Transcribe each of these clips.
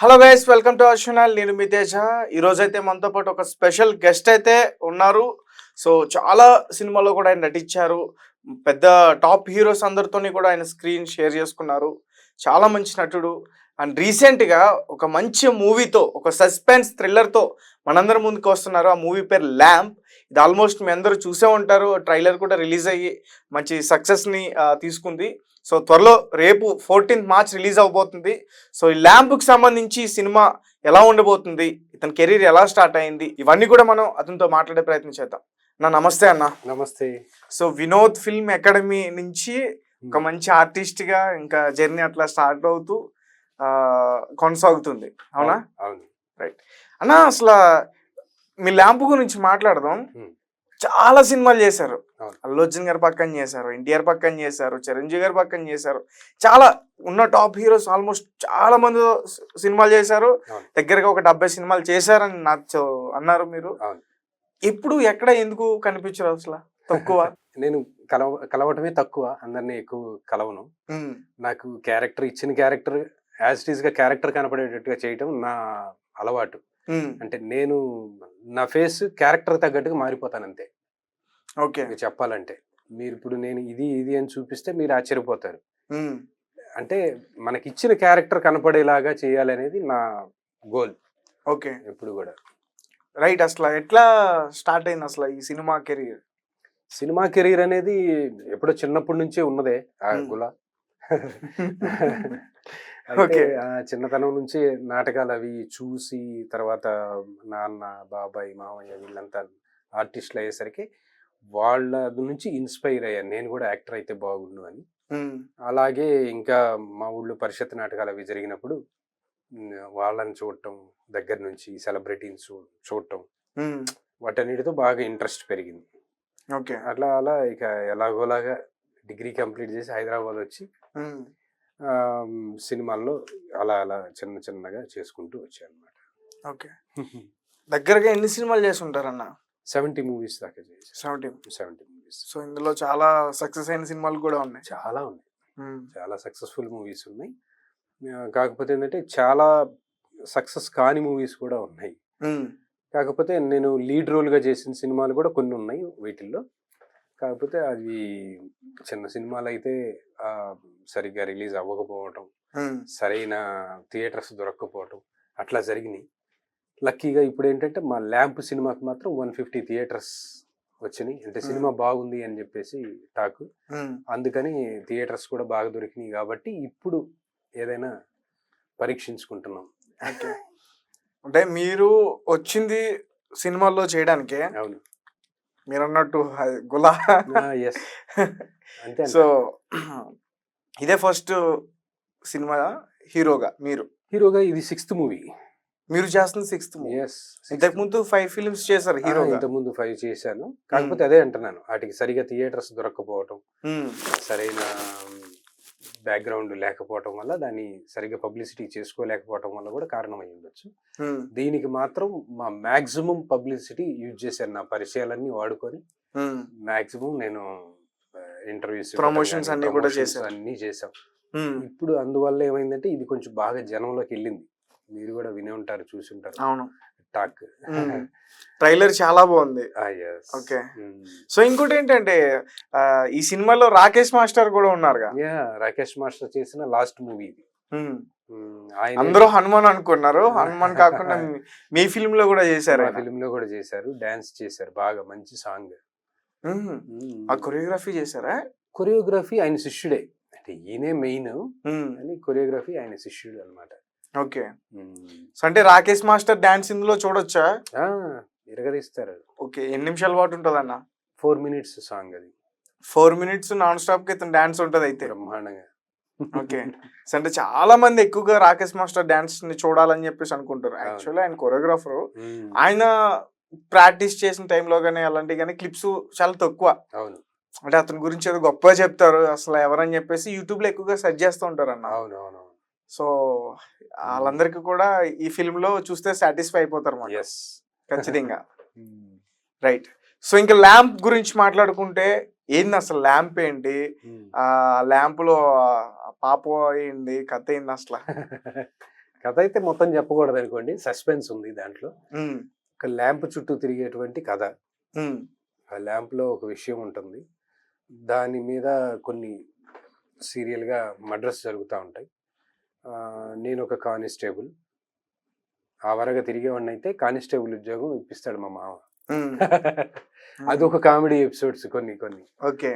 Hello guys, welcome to our channel. నేను మీ తేజ. ఈరోజు అయితే మనతో పాటు ఒక స్పెషల్ గెస్ట్ అయితే ఉన్నారు. సో చాలా సినిమాలో కూడా ఆయన నటించారు. పెద్ద టాప్ హీరోస్ అందరితోని కూడా ఆయన స్క్రీన్ షేర్ చేసుకున్నారు. చాలా మంచి నటుడు. అండ్ రీసెంట్గా ఒక మంచి మూవీతో, ఒక సస్పెన్స్ థ్రిల్లర్తో మనందరి ముందుకు వస్తున్నారు. ఆ మూవీ పేరు ల్యాంప్. ఇది ఆల్మోస్ట్ మీ అందరూ చూసే ఉంటారు. ట్రైలర్ కూడా రిలీజ్ అయ్యి మంచి సక్సెస్ని తీసుకుంది. సో త్వరలో రేపు 14th మార్చ్ రిలీజ్ అవబోతుంది. సో ఈ ల్యాంప్కి సంబంధించి సినిమా ఎలా ఉండబోతుంది, ఇతని కెరీర్ ఎలా స్టార్ట్ అయింది, ఇవన్నీ కూడా మనం అతనితో మాట్లాడే ప్రయత్నం చేద్దాం. నమస్తే అన్న. నమస్తే. సో వినోద్ ఫిల్మ్ అకాడమీ నుంచి ఒక మంచి ఆర్టిస్ట్గా ఇంకా జర్నీ అట్లా స్టార్ట్ అవుతూ కొనసాగుతుంది, అవునా? అవును. రైట్ అన్న. అసలు మీ ల్యాంప్ గురించి మాట్లాడదాం. చాలా సినిమాలు చేశారు. అల్లు అర్జున్ గారి పక్కన చేశారు, ఎన్టీఆర్ పక్కన చేశారు, చిరంజీవి గారి పక్కన చేశారు. చాలా ఉన్న టాప్ హీరోస్ ఆల్మోస్ట్ చాలా మంది సినిమాలు చేశారు. దగ్గరగా ఒక 70 సినిమాలు చేశారని నాకు అన్నారు మీరు. ఎప్పుడు ఎక్కడ ఎందుకు కనిపించరు అసలు? తక్కువ. నేను కలవటమే తక్కువ, అందరినీ ఎక్కువ కలవను. నాకు ఇచ్చిన క్యారెక్టర్ యాజ్ ఇట్ ఈస్ గా క్యారెక్టర్ కనపడేటట్టుగా చేయటం నా అలవాటు. అంటే నేను నా ఫేస్ క్యారెక్టర్ తగ్గట్టుగా మారిపోతాను అంతే. ఓకే. చెప్పాలంటే మీరు ఇప్పుడు నేను ఇది అని చూపిస్తే మీరు ఆశ్చర్యపోతారు. అంటే మనకి ఇచ్చిన క్యారెక్టర్ కనపడేలాగా చేయాలనేది నా గోల్. ఓకే. ఎప్పుడు కూడా. రైట్. అసలు ఎట్లా స్టార్ట్ అయింది అసలు ఈ సినిమా కెరీర్? సినిమా కెరీర్ అనేది ఎప్పుడో చిన్నప్పటి నుంచే ఉన్నదే ఆ గుల. అయితే చిన్నతనం నుంచి నాటకాలు అవి చూసి తర్వాత నాన్న, బాబాయ్, మామయ్య వీళ్ళంతా ఆర్టిస్టులు అయ్యేసరికి వాళ్ళ నుంచి ఇన్స్పైర్ అయ్యాను. నేను కూడా యాక్టర్ అయితే బాగుండు అని. అలాగే ఇంకా మా ఊళ్ళో పరిషత్ నాటకాలు అవి జరిగినప్పుడు వాళ్ళని చూడటం, దగ్గర నుంచి సెలబ్రిటీని చూడటం, వాటన్నిటితో బాగా ఇంట్రెస్ట్ పెరిగింది. ఓకే. అలా ఇక ఎలాగోలాగా డిగ్రీ కంప్లీట్ చేసి హైదరాబాద్ వచ్చి సినిమాల్లో అలా చిన్నగా చేసుకుంటూ వచ్చాను అనమాట. ఓకే. దగ్గరగా ఎన్ని సినిమాలు చేసి ఉంటారన్న? 70 మూవీస్ దాకా చేసి. 70 మూవీస్. సో ఇందులో చాలా సక్సెస్ అయిన సినిమాలు కూడా ఉన్నాయి. చాలా ఉన్నాయి. చాలా సక్సెస్ఫుల్ మూవీస్ ఉన్నాయి. కాకపోతే ఏంటంటే చాలా సక్సెస్ కాని మూవీస్ కూడా ఉన్నాయి. కాకపోతే నేను లీడ్ రోల్గా చేసిన సినిమాలు కూడా కొన్ని ఉన్నాయి వీటిల్లో. కాకపోతే అవి చిన్న సినిమాలు అయితే సరిగ్గా రిలీజ్ అవ్వకపోవటం, సరైన థియేటర్స్ దొరక్కపోవటం అట్లా జరిగినాయి. లక్కీగా ఇప్పుడు ఏంటంటే మా ల్యాంప్ సినిమాకి మాత్రం 150 థియేటర్స్ వచ్చినాయి. అంటే సినిమా బాగుంది అని చెప్పేసి టాక్. అందుకని థియేటర్స్ కూడా బాగా దొరికినాయి కాబట్టి ఇప్పుడు ఏదైనా పరీక్షించుకుంటున్నాం. అంటే మీరు వచ్చింది సినిమాల్లో చేయడానికే. అవును, మీరు అన్నట్టు గులా. సో ఇదే ఫస్ట్ సినిమా హీరోగా ఇది 6th మూవీ. మీరు చేస్తుంది 6th మూవీ. ఇంతకు ముందు 5 ఫిల్మ్స్ చేశారు హీరో. ఇంతకు ముందు 5 చేశాను. కాకపోతే అదే అంటున్నాను, వాటికి సరిగా థియేటర్స్ దొరక్కపోవటం, సరైన బ్యాక్గ్రౌండ్ లేకపోవటం వల్ల, దాన్ని సరిగా పబ్లిసిటీ చేసుకోలేకపోవటం వల్ల కూడా కారణమై ఉండొచ్చు. దీనికి మాత్రం మా మాక్సిమం పబ్లిసిటీ యూజ్ చేశాను. నా పరిచయాలన్నీ వాడుకొని మాక్సిమం నేను ఇంటర్వ్యూస్, ప్రమోషన్స్ అన్ని కూడా చేశాం. ఇప్పుడు అందువల్ల ఏమైందంటే ఇది కొంచెం బాగా జనంలోకి వెళ్ళింది. మీరు కూడా వినే ఉంటారు, చూసి ఉంటారు. అవును. టాక్ ట్రైలర్ చాలా బాగుంది. ఓకే. సో ఇంకోటి ఏంటంటే ఈ సినిమాలో రాకేష్ మాస్టర్ కూడా ఉన్నారు. రాకేష్ మాస్టర్ చేసిన లాస్ట్ మూవీ ఇది. అందరూ హనుమాన్ అనుకున్నారు, హనుమాన్ కాకుండా మీ ఫిల్మ్ లో కూడా చేశారు. ఫిల్మ్ లో కూడా చేశారు, డాన్స్ చేశారు, బాగా మంచి సాంగ్. ఆ కొరియోగ్రఫీ చేశారా? కొరియోగ్రఫీ ఆయన శిష్యుడే. అంటే ఈయనే మెయిన్ అని కొరియోగ్రఫీ ఆయన శిష్యుడు అనమాట. ఓకే. అంటే రాకేష్ మాస్టర్ డాన్స్ ఇందులో చూడొచ్చా? ఎరగదీస్తారు. ఓకే. ఎన్ని నిమిషాల పాటు ఉంటది అన్న? 4 minutes సాంగ్ అది. 4 minutes నాన్ స్టాప్ కి డాన్స్ ఉంటది అయితే బ్రహ్మాండంగా. ఓకే. అంటే చాలా మంది ఎక్కువగా రాకేష్ మాస్టర్ డాన్స్ ని చూడాలని చెప్పేసి అనుకుంటారు. యాక్చువల్లీ ఆయన కొరియోగ్రాఫర్. ఆయన ప్రాక్టీస్ చేసిన టైంలో కానీ అలాంటివి కానీ క్లిప్స్ చాలా తక్కువ. అవును. అంటే అతని గురించి ఏదో గొప్పగా చెప్తారు, అసలు ఎవరని చెప్పేసి యూట్యూబ్ లో ఎక్కువగా సెర్చ్ చేస్తూ ఉంటారు అన్న. అవునవును. సో వాళ్ళందరికీ కూడా ఈ ఫిల్మ్ లో చూస్తే సాటిస్ఫై అయిపోతారు అన్నమాట. ఖచ్చితంగా. రైట్. సో ఇంకా ల్యాంప్ గురించి మాట్లాడుకుంటే ఏంది అసలు ల్యాంప్ ఏంటి, ఆ ల్యాంప్ లో పాప ఏంది, కథ ఏంది అసలు? కథ అయితే మొత్తం చెప్పకూడదు అనుకోండి, సస్పెన్స్ ఉంది దాంట్లో. ఒక ల్యాంప్ చుట్టూ తిరిగేటువంటి కథ. ఆ ల్యాంప్లో ఒక విషయం ఉంటుంది, దాని మీద కొన్ని సీరియల్గా మర్డర్స్ జరుగుతూ ఉంటాయి. నేను ఒక కానిస్టేబుల్, ఆ వరగా తిరిగేవాడిని అయితే కానిస్టేబుల్ ఉద్యోగం ఇప్పిస్తాడు మా మామ. అదొక కామెడీ ఎపిసోడ్స్ కొన్ని కొన్ని. ఓకే.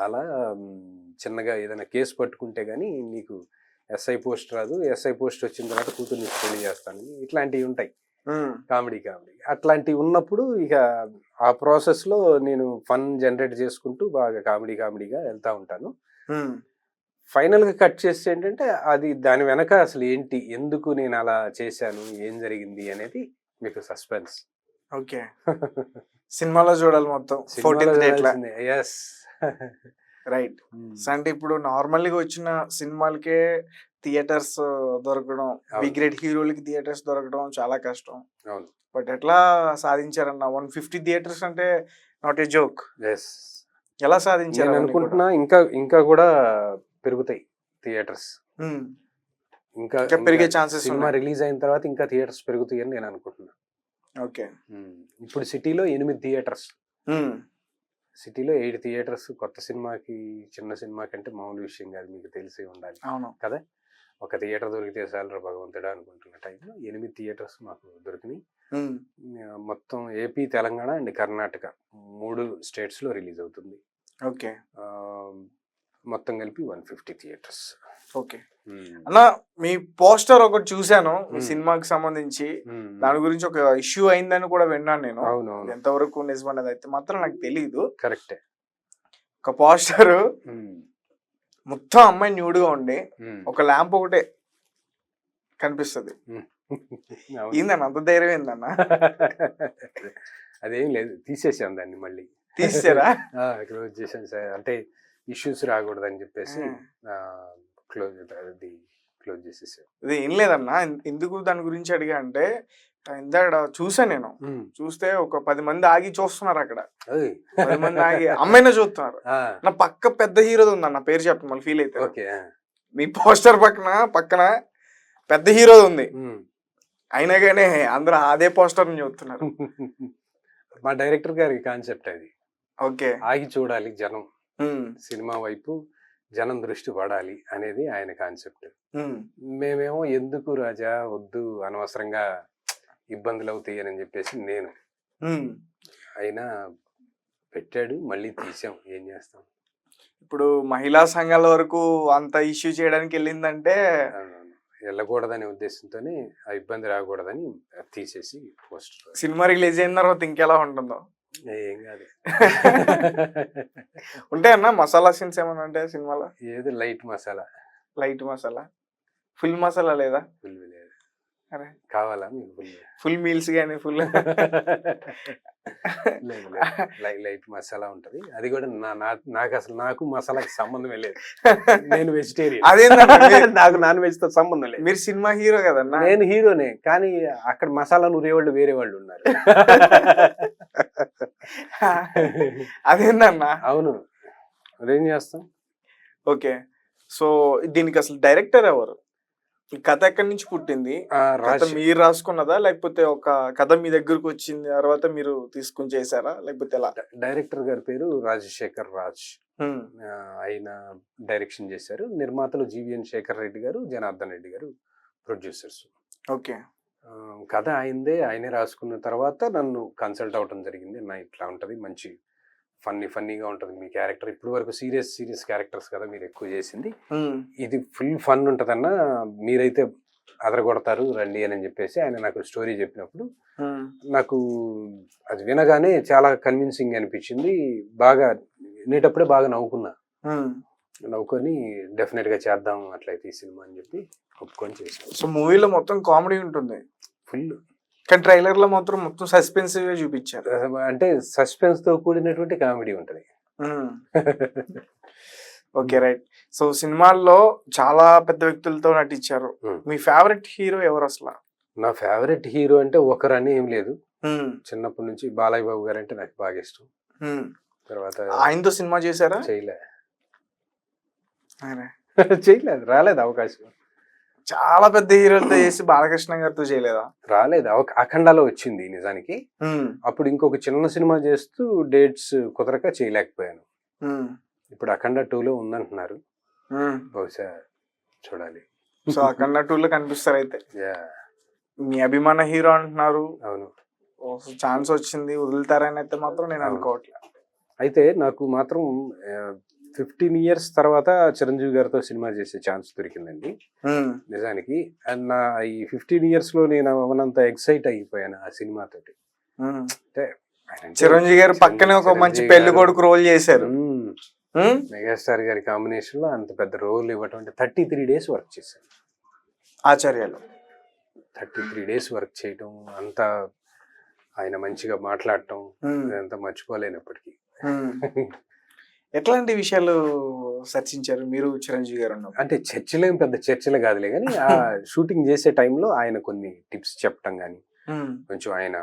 అలా చిన్నగా ఏదైనా కేసు పట్టుకుంటే గానీ నీకు ఎస్ఐ పోస్ట్ రాదు, ఎస్ఐ పోస్ట్ వచ్చిన తర్వాత కూతుర్ని పెళ్లి చేస్తాను, ఇట్లాంటివి ఉంటాయి కామెడీ. అట్లాంటివి ఉన్నప్పుడు ఇక ఆ ప్రాసెస్ లో నేను ఫన్ జనరేట్ చేసుకుంటూ బాగా కామెడీగా వెళ్తా ఉంటాను. ఫైనల్ గా కట్ చేస్తే ఏంటంటే అది దాని వెనక అసలు ఏంటి, ఎందుకు నేను అలా చేశాను, ఏం జరిగింది అనేది మీకు సస్పెన్స్. ఓకే. సినిమాలో చూడాలి మొత్తం. 14th date లా. Yes, right. అంటే ఇప్పుడు నార్మల్గా వచ్చిన సినిమాలకే థియేటర్స్ దొరకడం, బి గ్రేడ్ హీరోలకి థియేటర్స్ దొరకడం చాలా కష్టం. అవును. బట్ ఎట్లా సాధించారన్న 150 థియేటర్స్ అంటే నాట్ ఏ జోక్. ఎలా సాధించారు అనుకుంటున్నా? ఇంకా కూడా పెరుగుతాయి థియేటర్స్, ఇంకా పెరిగే ఛాన్సెస్. సినిమా రిలీజ్ అయిన తర్వాత ఇంకా థియేటర్స్ పెరుగుతాయి అని నేను అనుకుంటున్నా. ఓకే. ఇప్పుడు సిటీలో 8 థియేటర్స్, సిటీలో 8 థియేటర్స్. కొత్త సినిమాకి, చిన్న సినిమా కంటే మామూలు విషయం కాదు, మీకు తెలిసి ఉండాలి కదా. ఒక థియేటర్ దొరికితే చాలరా భగవంతుడా అనుకుంటున్న టైంలో 8 థియేటర్స్ మాకు దొరికినాయి. మొత్తం AP, Telangana and Karnataka 3 states లో రిలీజ్ అవుతుంది. ఓకే. మొత్తం కలిపి 150 థియేటర్స్. ఓకే అన్న, మీ పోస్టర్ ఒకటి చూశాను ఈ సినిమాకి సంబంధించి, దాని గురించి ఒక ఇష్యూ అయిందని కూడా విన్నాను నేను. ఎంతవరకు నిజమన్నది అయితే మాత్రం నాకు తెలియదు. కరెక్టే. ఒక పోస్టర్ మొత్తం అమ్మాయి న్యూడ్గా ఉండి ఒక ల్యాంప్ ఒకటే కనిపిస్తుంది. ఏందన్న అంత ధైర్యం ఏందన్న? అదేం లేదు, తీసేసాం దాన్ని, మళ్ళీ తీసారా? క్లోజ్ చేసాం సార్, అంటే ఇష్యూస్ రాకూడదని చెప్పేసి క్లోజ్ చేసేసాం. ఇది ఏం లేదన్నా, ఎందుకు దాని గురించి అడిగా అంటే ఇందాక చూసా నేను, చూస్తే ఒక 10 మంది ఆగి చూస్తున్నారు అక్కడ. 10 మంది ఆగి అమ్మాయినే చూస్తున్నారు. నా పక్క పెద్ద హీరోది ఉందన్న, పేరు చెప్పండి మళ్ళీ ఫీల్ అయితే. మీ పోస్టర్ పక్కన పెద్ద హీరోది ఉంది, అయినా కానీ అందరూ అదే పోస్టర్ చూస్తున్నారు. మా డైరెక్టర్ గారి కాన్సెప్ట్ అది. ఓకే. ఆగి చూడాలి జనం, సినిమా వైపు జనం దృష్టి పడాలి అనేది ఆయన కాన్సెప్ట్. మేమేమో ఎందుకు రాజా వద్దు, అనవసరంగా ఇబ్బందులు అవుతాయి అని చెప్పేసి నేను, అయినా పెట్టాడు, మళ్ళీ తీసాం, ఏం చేస్తాం. ఇప్పుడు మహిళా సంఘాల వరకు అంత ఇష్యూ చేయడానికి వెళ్ళిందంటే వెళ్ళకూడదనే ఉద్దేశంతోనే, ఆ ఇబ్బంది రాకూడదని తీసేసి పోస్టర్. సినిమా రిలీజ్ అయిన తర్వాత ఇంకెలా ఉంటుందో ఏం కాదు. ఉంటాయన్నా మసాలా సీన్స్ ఏమన్నా ఉంటాయా సినిమాలో? ఏది లైట్ మసాలా. ఫుల్ మసాలా లేదా? ఫుల్ లేదు. అరే కావాలా మీకు? ఫుల్ మీల్స్ కానీ ఫుల్ లైట్ మసాలా ఉంటది. అది కూడా నాకు అసలు నాకు మసాలాకి సంబంధమే లేదు. నేను వెజిటేరియన్. నాకు నాన్ వెజ్ తో సంబంధం లేదు. మీరు సినిమా హీరో కదన్నా? నేను హీరోనే, కానీ అక్కడ మసాలా నూరేవాళ్ళు వేరే వాళ్ళు ఉన్నారు. అదేందన్నా? అవును, అదేం చేస్తాం. ఓకే. సో దీనికి అసలు డైరెక్టర్ ఎవరు? ఈ కథ ఎక్కడి నుంచి పుట్టింది? మీరు రాసుకున్నదా, లేకపోతే ఒక కథ మీ దగ్గరకు వచ్చింది తర్వాత మీరు తీసుకుని చేశారా, లేకపోతే ఎలా? డైరెక్టర్ గారి పేరు రాజశేఖర్ రాజ్, ఆయన డైరెక్షన్ చేశారు. నిర్మాతలు జీవీఎన్ శేఖర్ రెడ్డి గారు, జనార్దన్ రెడ్డి గారు ప్రొడ్యూసర్స్. ఓకే. కథ ఆయనే రాసుకున్న తర్వాత నన్ను కన్సల్ట్ అవటం జరిగింది. నా ఇట్లా ఉంటది, మంచి ఫన్నీగా ఉంటది మీ క్యారెక్టర్, ఇప్పుడు వరకు సీరియస్ క్యారెక్టర్స్ కదా మీరు ఎక్కువ చేసింది, ఇది ఫుల్ ఫన్ ఉంటదన్నా, మీరైతే అదరగొడతారు రండి అని చెప్పేసి ఆయన నాకు స్టోరీ చెప్పినప్పుడు నాకు అది వినగానే చాలా కన్విన్సింగ్ అనిపించింది. బాగా వినేటప్పుడే బాగా నవ్వుకొని డెఫినెట్ గా చేద్దాం అట్లయితే ఈ సినిమా అని చెప్పి ఒప్పుకొని చేసాం. సో మూవీలో మొత్తం కామెడీ ఉంటుంది ఫుల్, కానీ ట్రైలర్ లో మాత్రం మొత్తం సస్పెన్సివ్ గా చూపించారు. అంటే సస్పెన్స్ తో కూడినటువంటి కామెడీ ఉంటది. Okay, right. సో సినిమాల్లో చాలా పెద్ద వ్యక్తులతో నటించారు. మీ ఫేవరెట్ హీరో ఎవరు అసలు? నా ఫేవరెట్ హీరో అంటే ఒకరని ఏం లేదు, చిన్నప్పటి నుంచి బాలయ్య బాబు గారు అంటే నాకు బాగా ఇష్టం. తర్వాత ఆయనతో సినిమా చేశారా? చేయలేదు, రాలేదు అవకాశం. చాలా పెద్ద హీరోలతో చేసి బాలకృష్ణ గారితో చేయలేదా? రాలేదు. అఖండాలో వచ్చింది నిజానికి. అప్పుడు ఇంకొక చిన్న సినిమా చేస్తూ డేట్స్ కుదరక చేయలేకపోయాను. ఇప్పుడు అఖండ 2లో ఉందంటున్నారు. బహుశా చూడాలి. సో అఖండ 2లో కనిపిస్తారు అయితే. Yeah. మీ అభిమాన హీరో అంటున్నారు. అవును. ఛాన్స్ వచ్చింది వదులుతారని అయితే మాత్రం నేను అనుకోవట్లేదు. అయితే నాకు మాత్రం 15 years తర్వాత చిరంజీవి గారితో సినిమా చేసే ఛాన్స్ దొరికిందండి నిజానికి. అండ్ నా ఈ 15 years లో నేను అవనంత ఎక్సైట్ అయిపోయాను ఆ సినిమాతోటి. అంటే చిరంజీవి గారు పక్కనే ఒక మంచి పెళ్లి కొడుకు రోల్ చేశారు. మెగాస్టార్ గారి కాంబినేషన్ లో అంత పెద్ద రోల్ ఇవ్వటం అంటే 33 days వర్క్ చేశాను ఆచార్యలో. 33 days వర్క్ చేయటం, అంతా ఆయన మంచిగా మాట్లాడటం ఇదంతా మర్చిపోలేనప్పటికీ. ఎట్లాంటి విషయాలు చర్చించారు మీరు చిరంజీవి గారు ఉన్నప్పుడు? అంటే చర్చలేం పెద్ద చర్చలు కాదులే కానీ ఆ షూటింగ్ చేసే టైంలో ఆయన కొన్ని టిప్స్ చెప్పటం కానీ, కొంచెం ఆయన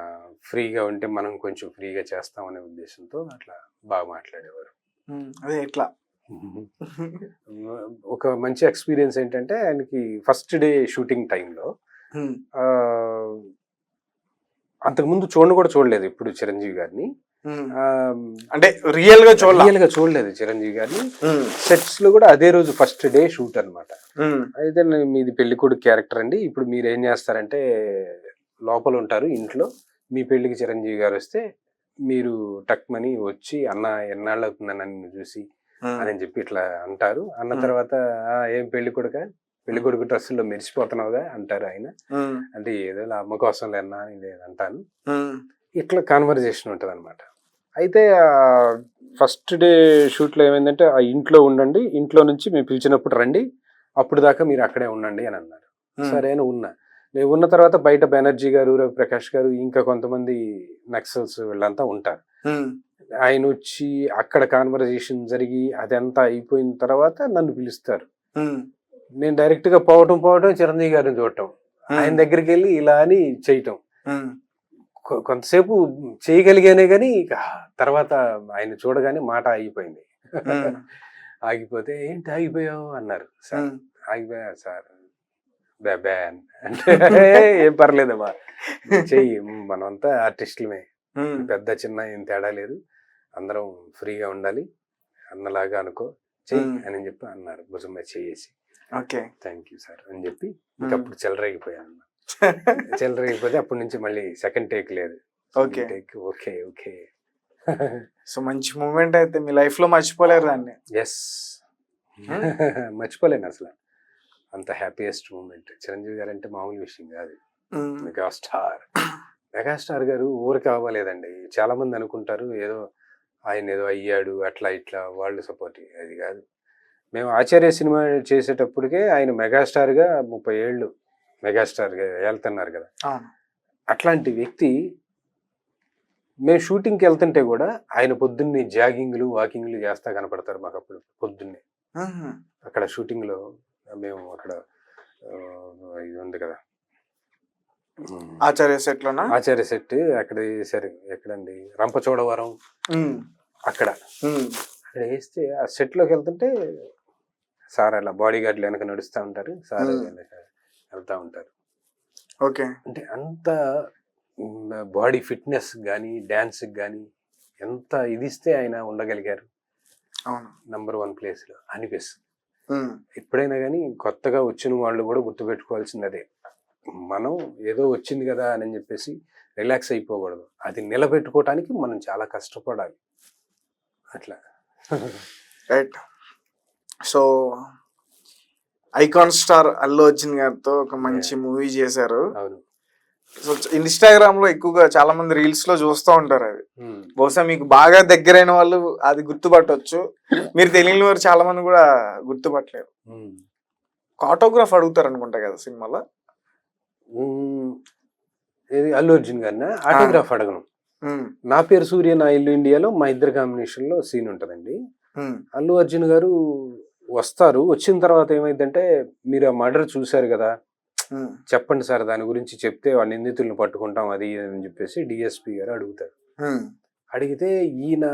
ఫ్రీగా ఉంటే మనం కొంచెం ఫ్రీగా చేస్తామనే ఉద్దేశంతో అట్లా బాగా మాట్లాడేవారు. అదే ఎట్లా ఒక మంచి ఎక్స్పీరియన్స్ ఏంటంటే ఆయనకి ఫస్ట్ డే షూటింగ్ టైంలో అంతకుముందు చూడలేదు ఇప్పుడు చిరంజీవి గారిని. అంటే రియల్ గా చూడలేదు చిరంజీవి గారిని. సెట్స్ లో కూడా అదే రోజు ఫస్ట్ డే షూట్ అన్నమాట. అయితే మీది పెళ్లికొడుకు క్యారెక్టర్ అండి, ఇప్పుడు మీరు ఏం చేస్తారంటే లోపల ఉంటారు ఇంట్లో, మీ పెళ్లికి చిరంజీవి గారు వస్తే మీరు టక్మని వచ్చి అన్న ఎన్నాళ్ళు అవుతుందని నన్ను చూసి అని చెప్పి ఇట్లా అంటారు. అన్న తర్వాత ఏం పెళ్లి కొడుకు డ్రెస్సుల్లో మెరిసిపోతున్నావుగా అంటారు ఆయన. అంటే ఏదో అమ్మ కోసం లేనా ఇది అంటాను. ఇట్లా కాన్వర్జేషన్ ఉంటుంది అనమాట. అయితే ఫస్ట్ డే షూట్లో ఏమైందంటే ఆ ఇంట్లో ఉండండి, ఇంట్లో నుంచి మేము పిలిచినప్పుడు రండి, అప్పుడు దాకా మీరు అక్కడే ఉండండి అని అన్నారు. సరే అని ఉన్నా. నేను ఉన్న తర్వాత బయట బెనర్జీ గారు, రవిప్రకాష్ గారు, ఇంకా కొంతమంది నక్సల్స్ వీళ్ళంతా ఉంటారు. ఆయన వచ్చి అక్కడ కాన్వర్జేషన్ జరిగి అదంతా అయిపోయిన తర్వాత నన్ను పిలుస్తారు. నేను డైరెక్ట్ గా పోవటం చిరంజీవి గారిని చూడటం, ఆయన దగ్గరికి వెళ్ళి ఇలా అని చేయటం. కొంతసేపు చేయగలిగానే గాని తర్వాత ఆయన చూడగానే మాట ఆగిపోయింది. ఆగిపోతే ఏంటి ఆగిపోయావు అన్నారు. సార్ ఆగిపోయా సార్ బే అంటే ఏం పర్లేదమ్మా చెయ్యి, మనమంతా ఆర్టిస్టులమే, పెద్ద చిన్న ఏం తేడా లేదు, అందరం ఫ్రీగా ఉండాలి, అన్నలాగా అనుకో చెయ్యి అని చెప్పి అన్నారు భుజం మీద చేసి. ఓకే థ్యాంక్ యూ సార్ అని చెప్పి ఇంకప్పుడు చెలరేగిపోయాను. చెలరేగిపోతే అప్పటి నుంచి మళ్ళీ సెకండ్ టేక్ లేదు. Okay okay okay. సో మంచి మూమెంట్ అయితే మీ లైఫ్ లో మర్చిపోలేరు దాన్ని. ఎస్ మర్చిపోలేను అసలు. అంత హ్యాపీయెస్ట్ మూమెంట్. చిరంజీవి గారు అంటే మామూలు విషయం కాదు. మెగాస్టార్ గారు ఊరికి అవ్వలేదండి. చాలా మంది అనుకుంటారు ఏదో ఆయన ఏదో అయ్యాడు అట్లా ఇట్లా వాళ్ళు సపోర్ట్, అది కాదు. మేము ఆచార్య సినిమా చేసేటప్పటికే ఆయన మెగాస్టార్ గా 30 ఏళ్ళు మెగాస్టార్ గా వెళ్తున్నారు కదా. అట్లాంటి వ్యక్తి మేము షూటింగ్కి వెళ్తుంటే కూడా ఆయన పొద్దున్నే జాగింగ్లు వాకింగ్లు చేస్తా కనపడతారు మాకు. అప్పుడు పొద్దున్నే అక్కడ షూటింగ్ లో మేము అక్కడ ఇది ఉంది కదా ఆచార్య సెట్ లోనా, ఆచార్య సెట్ అక్కడ వేసారు. ఎక్కడండి రంపచోడవరం అక్కడ వేస్తే ఆ సెట్ లోకి వెళ్తుంటే సార్ అలా బాడీ గార్డ్లు వెనక నడుస్తూ ఉంటారు, సార్ వెళ్తా ఉంటారు. ఓకే అంటే అంత బాడీ ఫిట్నెస్ కానీ డాన్స్ కానీ ఎంత ఇదిస్తే ఆయన ఉండగలిగారు. నంబర్ 1 ప్లేస్ లో అనిపిస్తుంది. ఎప్పుడైనా కానీ కొత్తగా వచ్చిన వాళ్ళు కూడా గుర్తుపెట్టుకోవాల్సింది అదే, మనం ఏదో వచ్చింది కదా అని చెప్పేసి రిలాక్స్ అయిపోకూడదు, అది నిలబెట్టుకోవటానికి మనం చాలా కష్టపడాలి అట్లా. Right. So icon star Allu Arjun గారితో ఒక మంచి మూవీ చేశారు. అవును. సో ఇన్స్టాగ్రామ్ లో ఎక్కువగా చాలా మంది రీల్స్ లో చూస్తూ ఉంటారు. అది బహుశా మీకు బాగా దగ్గరైన వాళ్ళు అది గుర్తుపట్టవచ్చు, మీరు తెలియని వారు చాలా మంది కూడా గుర్తుపట్టలేరు. ఆటోగ్రాఫ్ అడుగుతారు అనుకుంటా కదా సినిమాలో. ఏది అల్లు అర్జున్ గారినా? ఆటోగ్రాఫ్ అడగను. నా పేరు సూర్య నా ఇల్లు ఇండియాలో మా ఇద్దరు కాంబినేషన్ లో సీన్ ఉంటదండి. అల్లు అర్జున్ గారు వస్తారు. వచ్చిన తర్వాత ఏమైందంటే, మీరు ఆ మర్డర్ చూశారు కదా, చెప్పండి సార్ దాని గురించి, చెప్తే ఆ నిందితులను పట్టుకుంటాం అది అని చెప్పేసి డిఎస్పి గారు అడుగుతారు. అడిగితే ఈయన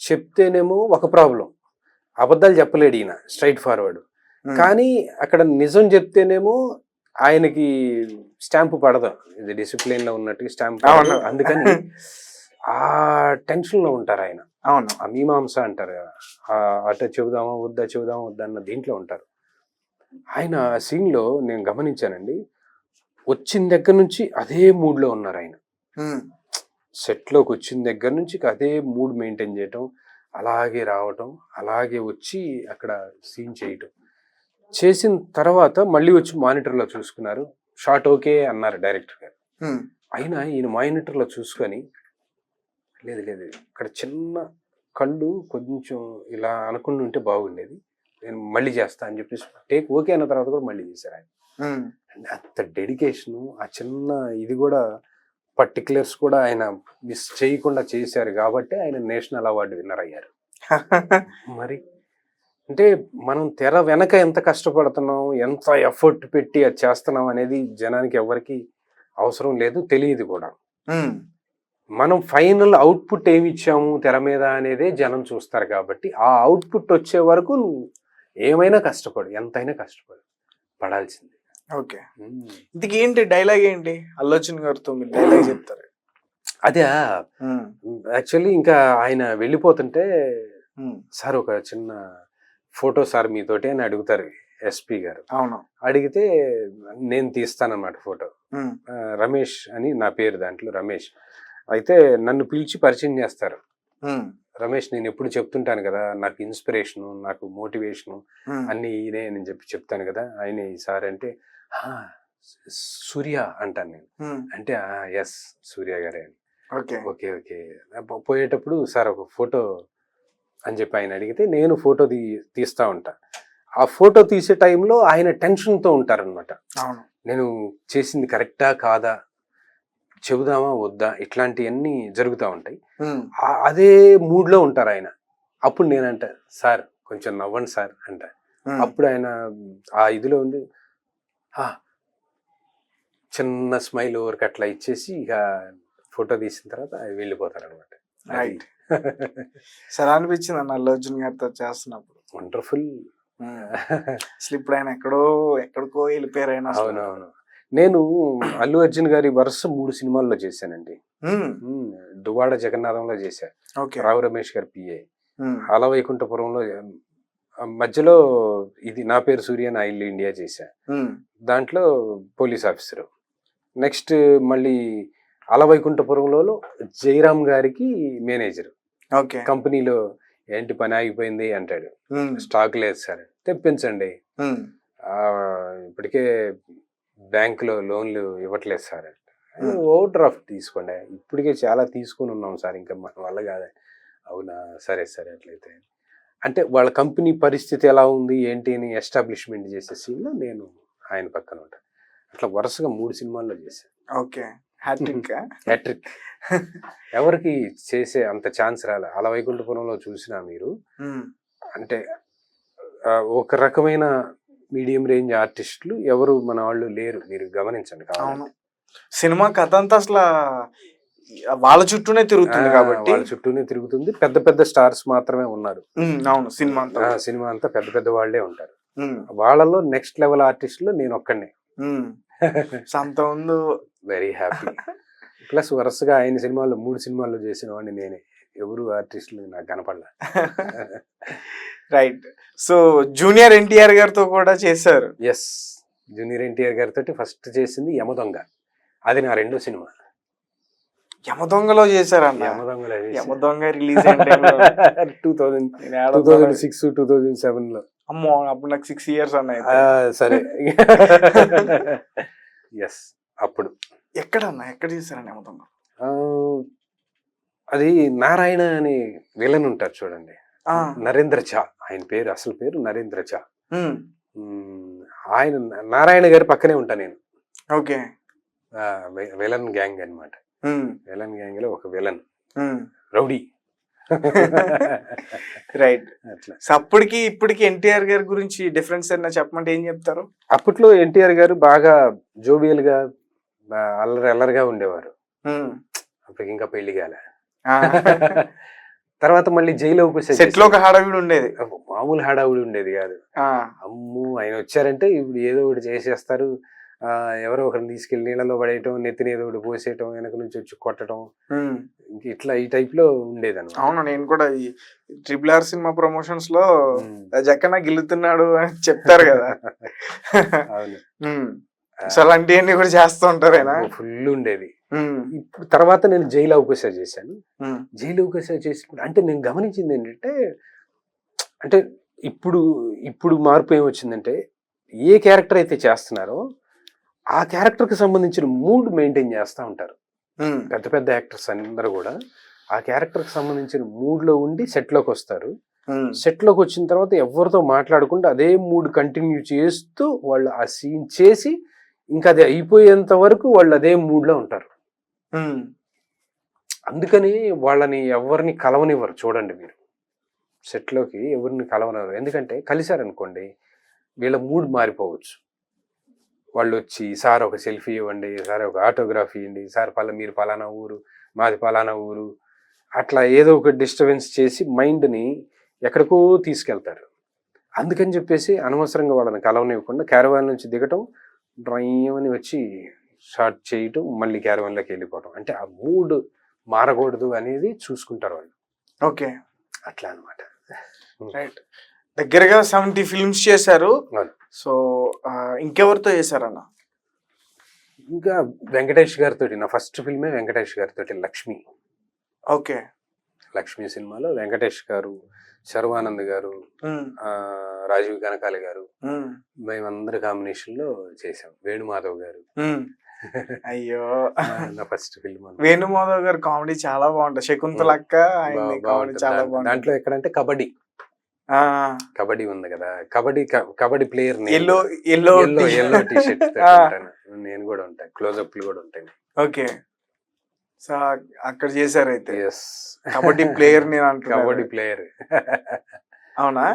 చెప్తేనేమో ఒక ప్రాబ్లం, అబద్ధాలు చెప్పలేడు ఈయన, స్ట్రైట్ ఫార్వర్డ్. కానీ అక్కడ నిజం చెప్తేనేమో ఆయనకి స్టాంపు పడదు, ఇది డిసిప్లిన్ లో ఉన్నట్టు స్టాంప్ అవును. అందుకని ఆ టెన్షన్ లో ఉంటారు ఆయన. అవును. ఆ మీమాంస అంటారు కదా, అట చెబుదామా వద్దా అన్న దీంట్లో ఉంటారు. ఆయన సీన్ లో నేను గమనించానండి, వచ్చిన దగ్గర నుంచి అదే మూడ్ లో ఉన్నారు ఆయన. సెట్ లోకి వచ్చిన దగ్గర నుంచి అదే మూడ్ మెయింటైన్ చేయటం, అలాగే రావటం, అలాగే వచ్చి అక్కడ సీన్ చేయటం. చేసిన తర్వాత మళ్ళీ వచ్చి మానిటర్లో చూసుకున్నారు, షాట్ ఓకే అన్నారు డైరెక్టర్ గారు. అయినా ఈయన మానిటర్లో చూసుకొని లేదు ఇక్కడ చిన్న కళ్ళు కొంచెం ఇలా అనుకుని ఉంటే బాగుండేది, నేను మళ్ళీ చేస్తా అని చెప్పేసి టేక్ ఓకే అన్న తర్వాత కూడా మళ్ళీ చేశారు ఆయన. అంత డెడికేషను, ఆ చిన్న ఇది కూడా పర్టికులర్స్ కూడా ఆయన మిస్ చేయకుండా చేశారు కాబట్టి ఆయన నేషనల్ అవార్డు విన్నర్ అయ్యారు. మరి అంటే మనం తెర వెనక ఎంత కష్టపడుతున్నాం, ఎంత ఎఫర్ట్ పెట్టి అది చేస్తున్నాం అనేది జనానికి ఎవరికి అవసరం లేదు, తెలియదు కూడా. మనం ఫైనల్ అవుట్పుట్ ఏమి ఇచ్చాము తెర మీద అనేదే జనం చూస్తారు కాబట్టి ఆ అవుట్పుట్ వచ్చే వరకు నువ్వు ఏమైనా కష్టపడు, ఎంతైనా కష్టపడు, పడాల్సింది. ఓకే, ఇంతకీ ఏంటి డైలాగ్ ఏంటి అల్లు అర్జున్ గారితో మీరు డైలాగ్ చెప్తారు? అదే యాక్చువల్లీ ఇంకా ఆయన వెళ్ళిపోతుంటే సార్ ఒక చిన్న ఫోటో సార్ మీతోటి అని అడుగుతారు ఎస్పీ గారు. అవును. అడిగితే నేను తీస్తానన్నమాట ఫోటో. రమేష్ అని నా పేరు, దాంట్లో రమేష్. అయితే నన్ను పిలిచి పరిచయం చేస్తారు. రమేష్, నేను ఎప్పుడు చెప్తుంటాను కదా, నాకు ఇన్స్పిరేషను, నాకు మోటివేషను అన్ని ఈయనే అని చెప్తాను కదా, ఆయన సార్ అంటే సూర్య అంటాను నేను. అంటే ఎస్ సూర్య గారే అని. ఓకే ఓకే పోయేటప్పుడు సార్ ఒక ఫోటో అని చెప్పి ఆయన అడిగితే నేను ఫోటో తీస్తా ఉంటా. ఆ ఫోటో తీసే టైంలో ఆయన టెన్షన్తో ఉంటారనమాట. నేను చేసింది కరెక్టా కాదా, చెబుదామా వద్దా, ఇట్లాంటివన్నీ జరుగుతూ ఉంటాయి. అదే మూడ్లో ఉంటారు ఆయన. అప్పుడు నేనంట సార్ కొంచెం నవ్వండి సార్ అంట. అప్పుడు ఆయన ఆ ఇదిలో ఉంది చిన్న స్మైల్ ఓవర్కి అట్లా ఇచ్చేసి ఇక ఫోటో తీసిన తర్వాత వెళ్ళిపోతారు అనమాట. రైట్. సరే అనిపించింది అన్న అల్లు అర్జున్ గారితో చేస్తున్నప్పుడు? వండర్ఫుల్. అసలు ఇప్పుడు ఆయన ఎక్కడికో వెళ్ళిపోయారు ఆయన. అవునవును. నేను అల్లు అర్జున్ గారి వరుస 3 సినిమాల్లో చేశానండి. దువ్వాడ జగన్నాథంలో చేశా, రావు రమేష్ గారి పిఏ. అలవైకుంఠపురంలో మధ్యలో ఇది నా పేరు సూర్య నా ఇల్లు ఇండియా చేశా, దాంట్లో పోలీస్ ఆఫీసరు. నెక్స్ట్ మళ్ళీ అలవైకుంఠపురంలో జయరామ్ గారికి మేనేజర్. కంపెనీలో ఏంటి పని ఆగిపోయింది అంటాడు, స్టాక్ లేదు సార్, తెప్పించండి, ఇప్పటికే బ్యాంకులో లోన్లు ఇవ్వట్లేదు సార్, ఓవర్ డ్రాఫ్ట్ తీసుకోండి, ఇప్పటికే చాలా తీసుకుని ఉన్నాం సార్, ఇంకా మన వల్ల కాదు. అవునా, సరే సరే అట్లయితే అంటే వాళ్ళ కంపెనీ పరిస్థితి ఎలా ఉంది ఏంటి అని ఎస్టాబ్లిష్మెంట్ చేసే సీన్లో నేను ఆయన పక్కన ఉంటాను. అట్లా వరుసగా 3 సినిమాల్లో చేశాను. Okay, hat-trick. ఎవరికి చేసే అంత ఛాన్స్ రాలే. అలవైకుంఠపురంలో చూసినా మీరు అంటే ఒక రకమైన మీడియం రేంజ్ ఆర్టిస్టులు ఎవరు మన వాళ్ళు లేరు, మీరు గమనించండి. అవును, సినిమా కథ అంతా అసలు వాళ్ళ చుట్టూనే తిరుగుతుంది కాబట్టి, వాళ్ళ చుట్టూనే తిరుగుతుంది. పెద్ద పెద్ద స్టార్స్ మాత్రమే ఉన్నారు. అవును, సినిమా అంతా పెద్ద పెద్ద వాళ్ళే ఉంటారు. వాళ్ళలో నెక్స్ట్ లెవెల్ ఆర్టిస్టులు నేను ఒక్కడినే. Very happy. ప్లస్ వరుసగా ఆయన సినిమాల్లో 3 సినిమాల్లో చేసిన వాడిని నేనే, ఎవరు ఆర్టిస్టులు నాకు కనపడలే. రైట్. సో జూనియర్ ఎన్టీఆర్ గారితో కూడా చేశారు? ఎస్, జూనియర్ ఎన్టీఆర్ గారితో ఫస్ట్ చేసింది యమదొంగ, అది నా 2వ సినిమా. యమదొంగలో చేశారన్న? యమదొంగ రిలీజ్ 2006 2007లో. అమ్మో, అప్పుడు నాకు 6 years అన్న. సరే ఎస్, అప్పుడు ఎక్కడ చేశారన్న యమదొంగ? అది నారాయణ అని విలన్ ఉంటారు చూడండి, నరేంద్ర ఝా ఆయన పేరు, అసలు పేరు నరేంద్ర ఝా. ఆయన నారాయణ గారి పక్కనే ఉంటా నేను. ఓకే, విలన్ గ్యాంగ్ అనమాట. విలన్ గ్యాంగ్ లో ఒక విలన్ రౌడీ. రైట్. అప్పటికి ఇప్పటికి ఎన్టీఆర్ గారి గురించి డిఫరెన్స్ ఏమైనా చెప్పమంటే ఏం చెప్తారు? అప్పట్లో ఎన్టీఆర్ గారు బాగా జోవియల్ గా అల్లరిగా ఉండేవారు. అప్పటికి ఇంకా పెళ్లి కాలే. తర్వాత మళ్ళీ జైలుకి సెట్ లో ఒక హడావిడి ఉండేది, మామూలు హడావిడి ఉండేది కాదు. అమ్ము ఆయన వచ్చారంటే ఇప్పుడు ఏదో ఒకటి చేసేస్తారు, ఎవరో ఒకరిని తీసుకెళ్ళి నీళ్ళలో పడేయటం, నెత్తిని ఏదో ఒకటి పోసేయటం, వెనక నుంచి వచ్చి కొట్టడం, ఇట్లా ఈ టైప్ లో ఉండేది అనమాట. అవును, నేను కూడా ఈ RRR సినిమా ప్రమోషన్స్ లో జక్కన గిల్లుతున్నాడు అని చెప్తారు కదా. అవును, సో అలాంటివన్నీ కూడా చేస్తూ ఉంటారేనా? ఫుల్ ఉండేది. ఇప్పుడు తర్వాత నేను జైలు అవకాశం చేశాను. జైలు అవకాశం చేసినప్పుడు అంటే నేను గమనించింది ఏంటంటే, అంటే ఇప్పుడు మార్పు ఏమొచ్చిందంటే, ఏ క్యారెక్టర్ అయితే చేస్తున్నారో ఆ క్యారెక్టర్ కి సంబంధించిన మూడ్ మెయింటైన్ చేస్తూ ఉంటారు. పెద్ద పెద్ద యాక్టర్స్ అందరూ కూడా ఆ క్యారెక్టర్ కి సంబంధించిన మూడ్ లో ఉండి సెట్ లోకి వస్తారు. సెట్ లోకి వచ్చిన తర్వాత ఎవరితో మాట్లాడకుండా అదే మూడ్ కంటిన్యూ చేస్తూ వాళ్ళు ఆ సీన్ చేసి ఇంకా అది అయిపోయేంత వరకు వాళ్ళు అదే మూడ్ లో ఉంటారు. అందుకని వాళ్ళని ఎవరిని కలవనివ్వరు. చూడండి మీరు, సెట్ లోకి ఎవరిని కలవనివ్వరు. ఎందుకంటే కలిశారనుకోండి వీళ్ళ మూడ్ మారిపోవచ్చు. వాళ్ళు వచ్చి సార్ ఒక సెల్ఫీ ఇవ్వండి, సార్ ఒక ఆటోగ్రాఫ్ ఇవ్వండి, సార్ మీరు పలానా ఊరు, మాది పలానా ఊరు, అట్లా ఏదో ఒక డిస్టర్బెన్స్ చేసి మైండ్ని ఎక్కడికో తీసుకెళ్తారు. అందుకని చెప్పేసి అనవసరంగా వాళ్ళని కలవనివ్వకుండా క్యారవాన్ నుంచి దిగటం, డ్రైవ్ని వచ్చి షార్ట్ చేయటం, మళ్ళీ క్యారవాన్లోకి వెళ్ళిపోవటం. అంటే ఆ మూడ్ మారకూడదు అనేది చూసుకుంటారు వాళ్ళు. ఓకే, అట్లా అనమాట. రైట్. దగ్గరగా 70 ఫిల్మ్స్ చేశారు. సో ఇంకెవరితో చేశారన్న? ఇంకా వెంకటేష్ గారితో, నా ఫస్ట్ ఫిల్మే వెంకటేష్ గారితో, లక్ష్మి. ఓకే, లక్ష్మి సినిమాలో వెంకటేష్ గారు, శర్వానంద్ గారు, రాజీవ్ కనకాలి గారు, మేమందరి కాంబినేషన్ లో చేసాం. వేణుమాధవ్ గారు. అయ్యో, నా ఫస్ట్ ఫిల్మ్. వేణుమాధవ్ గారు కామెడీ చాలా బాగుంటుంది. శకుంతల అక్క చాలా బాగుంటుంది. దాంట్లో ఎక్కడంటే కబడ్డీ ఉంది కదా, kabaddi player yellow T shirt నేను కూడా ఉంటాను, క్లోజ్అప్లు కూడా ఉంటాయి. ఓకే, సో అక్కడ చేశారు అయితే. Kabaddi player kabaddi player. అవునా?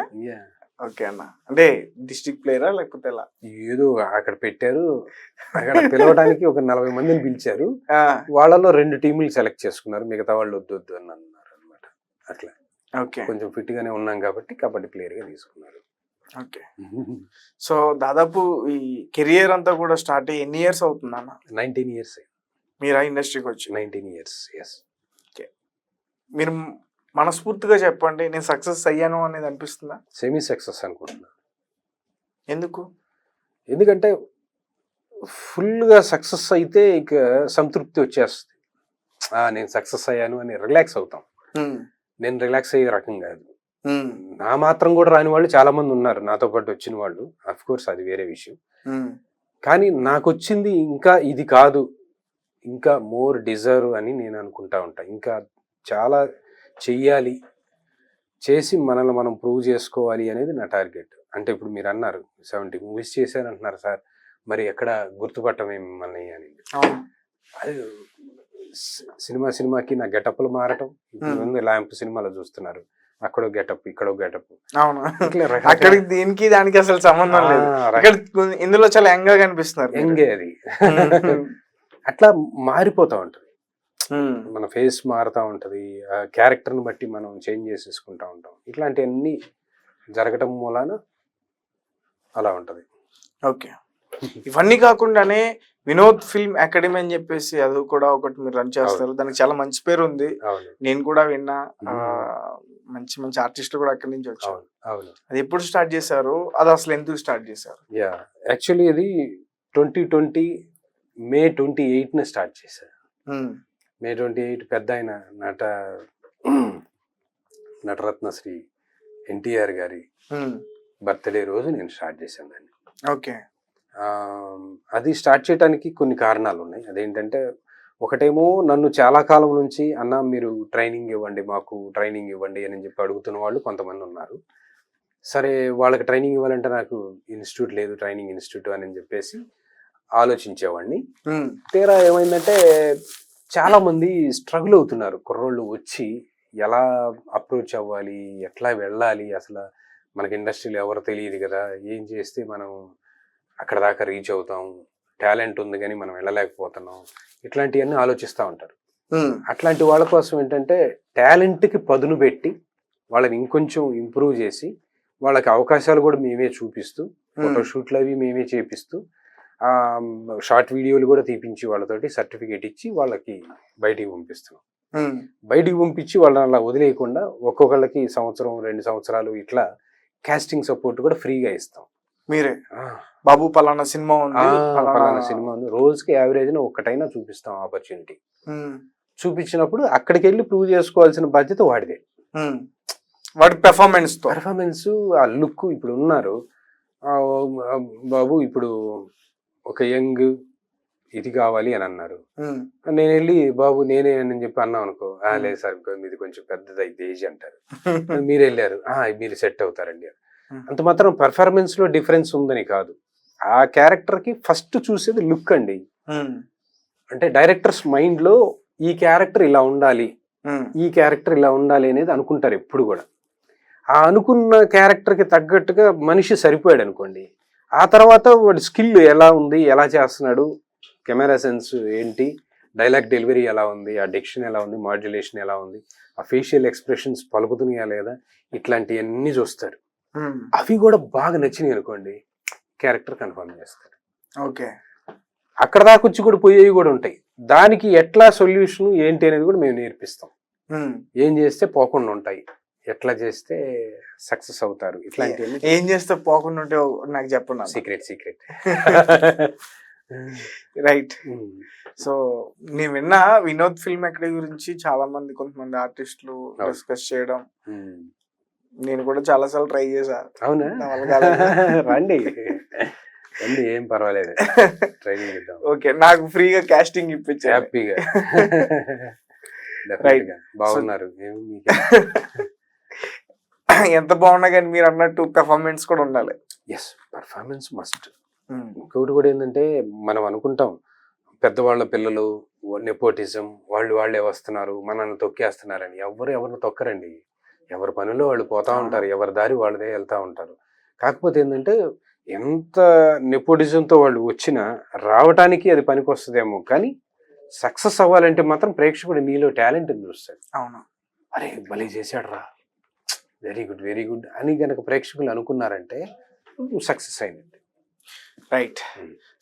ఓకే అన్న, అంటే డిస్ట్రిక్ట్ ప్లేయరా లేకపోతే ఎలా? ఏదో అక్కడ పెట్టారు, అక్కడ పిలవడానికి ఒక 40 మందిని పిలిచారు. వాళ్ళలో 2 టీములు సెలెక్ట్ చేసుకున్నారు, మిగతా వాళ్ళు వద్దు అని అన్నారు అనమాట. అట్లా కొంచెం ఫిట్ గానే ఉన్నాం కాబట్టి కబడ్డీ ప్లేయర్ గా తీసుకున్నారు. ఓకే, సో దాదాపు ఈ కెరియర్ అంతా కూడా స్టార్ట్ అయ్యి ఎన్ని ఇయర్స్ అవుతుంది అన్న? 19 years మీరు ఆ ఇండస్ట్రీకి వచ్చి. 19 years. ఓకే, మీరు మనస్ఫూర్తిగా చెప్పండి, నేను సక్సెస్ అయ్యాను అనేది అనిపిస్తుందా? సెమీ సక్సెస్ అనుకుంటున్నా. ఎందుకంటే ఫుల్గా సక్సెస్ అయితే ఇక సంతృప్తి వచ్చేస్తుంది. నేను సక్సెస్ అయ్యాను అని రిలాక్స్ అవుతాం. నేను రిలాక్స్ అయ్యే రకం కాదు. నా మాత్రం కూడా రాని వాళ్ళు చాలా మంది ఉన్నారు నాతో పాటు వచ్చిన వాళ్ళు. అఫ్ కోర్స్ అది వేరే విషయం. కానీ నాకు వచ్చింది ఇంకా ఇది కాదు, ఇంకా మోర్ డిజర్వ్ అని నేను అనుకుంటా ఉంటా. ఇంకా చాలా చెయ్యాలి, చేసి మనల్ని మనం ప్రూవ్ చేసుకోవాలి అనేది నా టార్గెట్. అంటే ఇప్పుడు మీరు అన్నారు 70 movies చేశారు అంటున్నారు సార్, మరి ఎక్కడ గుర్తుపట్టమే మిమ్మల్ని అని. అది సినిమాకి నా గెటప్లు మారటం. ల్యాంప్ సినిమాలో చూస్తున్నారు, అక్కడో గెటప్ ఇక్కడో గెటప్. అవును, అక్కడికి దీనికి దానికి అసలు సంబంధం లేదు. ఇందులో చాలా యంగ్ గా కనిపిస్తున్నారు. యంగే అది. అట్లా మారిపోతా ఉంటది, మన ఫేస్ మారుతా ఉంటది, ఆ క్యారెక్టర్ ని బట్టి మనం చేంజ్ చేసేసుకుంటా ఉంటాం. ఇట్లాంటివన్నీ జరగటం మూలాన అలా ఉంటది. ఓకే, ఇవన్నీ కాకుండానే వినోద్ ఫిల్మ్ అకాడమీ అని చెప్పేసి అది కూడా ఒకటి మీరు రన్ చేస్తారు. దానికి చాలా మంచి పేరు ఉంది, నేను కూడా విన్నా. మంచి మంచి ఆర్టిస్టులు కూడా అక్కడి నుంచి వచ్చారు. అది ఎప్పుడు స్టార్ట్ చేశారు, అది అసలు ఎందుకు స్టార్ట్ చేశారు? యాక్చువల్లీ ఇది 2020 May 28 స్టార్ట్ చేశారు. May 28 పెద్ద ఆయన నటరత్న శ్రీ ఎన్టీఆర్ గారి బర్త్డే రోజు నేను స్టార్ట్ చేశాను దాన్ని. ఓకే, అది స్టార్ట్ చేయడానికి కొన్ని కారణాలు ఉన్నాయి. అదేంటంటే, ఒకటేమో నన్ను చాలా కాలం నుంచి అన్న మీరు ట్రైనింగ్ ఇవ్వండి, మాకు ట్రైనింగ్ ఇవ్వండి అని చెప్పి అడుగుతున్న వాళ్ళు కొంతమంది ఉన్నారు. సరే, వాళ్ళకి ట్రైనింగ్ ఇవ్వాలంటే నాకు ఇన్స్టిట్యూట్ లేదు, ట్రైనింగ్ ఇన్స్టిట్యూట్ అని చెప్పేసి ఆలోచించేవాడిని. తీరా ఏమైందంటే, చాలా మంది స్ట్రగుల్ అవుతున్నారు కుర్రోళ్ళు వచ్చి, ఎలా అప్రోచ్ అవ్వాలి, ఎట్లా వెళ్ళాలి, అసలు మనకి ఇండస్ట్రీలో ఎవరు తెలియదు కదా, ఏం చేస్తే మనం అక్కడ దాకా రీచ్ అవుతాం, టాలెంట్ ఉంది కానీ మనం వెళ్ళలేకపోతున్నాం, ఇట్లాంటివన్నీ ఆలోచిస్తూ ఉంటారు. అట్లాంటి వాళ్ళ కోసం ఏంటంటే, టాలెంట్కి పదును పెట్టి వాళ్ళని ఇంకొంచెం ఇంప్రూవ్ చేసి వాళ్ళకి అవకాశాలు కూడా మేమే చూపిస్తూ, ఫోటోషూట్లు అవి మేమే చేపిస్తూ షార్ట్ వీడియోలు కూడా తీపించి వాళ్ళతోటి సర్టిఫికేట్ ఇచ్చి వాళ్ళకి బయటికి పంపిస్తున్నాం. బయటికి పంపించి వాళ్ళని అలా వదిలేయకుండా ఒక్కొక్కళ్ళకి 1 సంవత్సరం 2 సంవత్సరాలు ఇట్లా కాస్టింగ్ సపోర్ట్ కూడా ఫ్రీగా ఇస్తాం. మీరే బాబు పలానా సినిమా ఉంది, పలానా సినిమా ఉంది, రోజుకి యావరేజ్ ఒక్కటైనా చూపిస్తాం ఆపర్చునిటీ. చూపించినప్పుడు అక్కడికి వెళ్ళి ప్రూవ్ చేసుకోవాల్సిన బాధ్యత వాడిదే. వాడి పెర్ఫార్మెన్స్ ఆ లుక్. ఇప్పుడు ఉన్నారు బాబు, ఇప్పుడు ఒక యంగ్ ఇది కావాలి అని అన్నారు. నేను వెళ్ళి బాబు నేనే అని చెప్పి అన్నాం అనుకో, లేదు సార్ మీది కొంచెం పెద్దది అయితే ఏజ్ అంటారు. మీరు వెళ్ళారు, మీరు సెట్ అవుతారండి. అంత మాత్రం పెర్ఫార్మెన్స్ లో డిఫరెన్స్ ఉందని కాదు, ఆ క్యారెక్టర్ కి ఫస్ట్ చూసేది లుక్ అండి. అంటే డైరెక్టర్స్ మైండ్ లో ఈ క్యారెక్టర్ ఇలా ఉండాలి, ఈ క్యారెక్టర్ ఇలా ఉండాలి అనేది అనుకుంటారు ఎప్పుడు కూడా. ఆ అనుకున్న క్యారెక్టర్ కి తగ్గట్టుగా మనిషి సరిపోయాడు అనుకోండి, ఆ తర్వాత వాడి స్కిల్ ఎలా ఉంది, ఎలా చేస్తున్నాడు, కెమెరా సెన్స్ ఏంటి, డైలాగ్ డెలివరీ ఎలా ఉంది, ఆ డిక్షన్ ఎలా ఉంది, మాడ్యులేషన్ ఎలా ఉంది, ఆ ఫేషియల్ ఎక్స్ప్రెషన్స్ పలుకుతున్నాయా లేదా, ఇట్లాంటివన్నీ చూస్తారు. అవి కూడా బాగా నచ్చినాయి అనుకోండి, క్యారెక్టర్ కన్ఫర్మ్ చేస్తారు. ఓకే, అక్కడ దాకా వచ్చి కూడా పోయేవి కూడా ఉంటాయి. దానికి ఎట్లా సొల్యూషన్ ఏంటి అనేది కూడా మేము నేర్పిస్తాం. ఏం చేస్తే పోకుండా ఉంటాయి, ఎట్లా చేస్తే సక్సెస్ అవుతారు, ఇట్లాంటివన్నీ. ఏం చేస్తే పోకుండా ఉంటే నాకు చెప్పండి. సీక్రెట్. రైట్. సో నేను విన్నా వినోద్ ఫిల్మ్ ఎక్కడి గురించి చాలా మంది, కొంతమంది ఆర్టిస్టులు డిస్కస్ చేయడం. నేను కూడా చాలా సార్లు ట్రై చేశా. అవునా? రండి, ఏం పర్వాలేదు, ట్రైనింగ్ ఇద్దాం. ఓకే, నాకు ఫ్రీగా కాస్టింగ్ ఇప్పించారు. హ్యాపీగా. రైట్, బాగున్నారు. ఎంత బాగున్నా కానీ మీరు అన్నట్టు పెర్ఫార్మెన్స్ కూడా ఉండాలి. Yes, performance must. ఇంకొకటి కూడా ఏంటంటే, మనం అనుకుంటాం పెద్దవాళ్ళ పిల్లలు నెపోటిజం, వాళ్ళే వస్తున్నారు మనల్ని తొక్కేస్తున్నారని. ఎవరిని తొక్కరండి, ఎవరి పనిలో వాళ్ళు పోతా ఉంటారు, ఎవరి దారి వాళ్ళదే వెళ్తా ఉంటారు. కాకపోతే ఏంటంటే, ఎంత నెపోటిజంతో వాళ్ళు వచ్చినా రావటానికి అది పనికి వస్తుందేమో, కానీ సక్సెస్ అవ్వాలంటే మాత్రం ప్రేక్షకుడు నీలో టాలెంట్ చూస్తాడు. అవును, అరే భలే చేశాడు రా, వెరీ గుడ్ అని కనుక ప్రేక్షకులు అనుకున్నారంటే సక్సెస్ అయిందండి. రైట్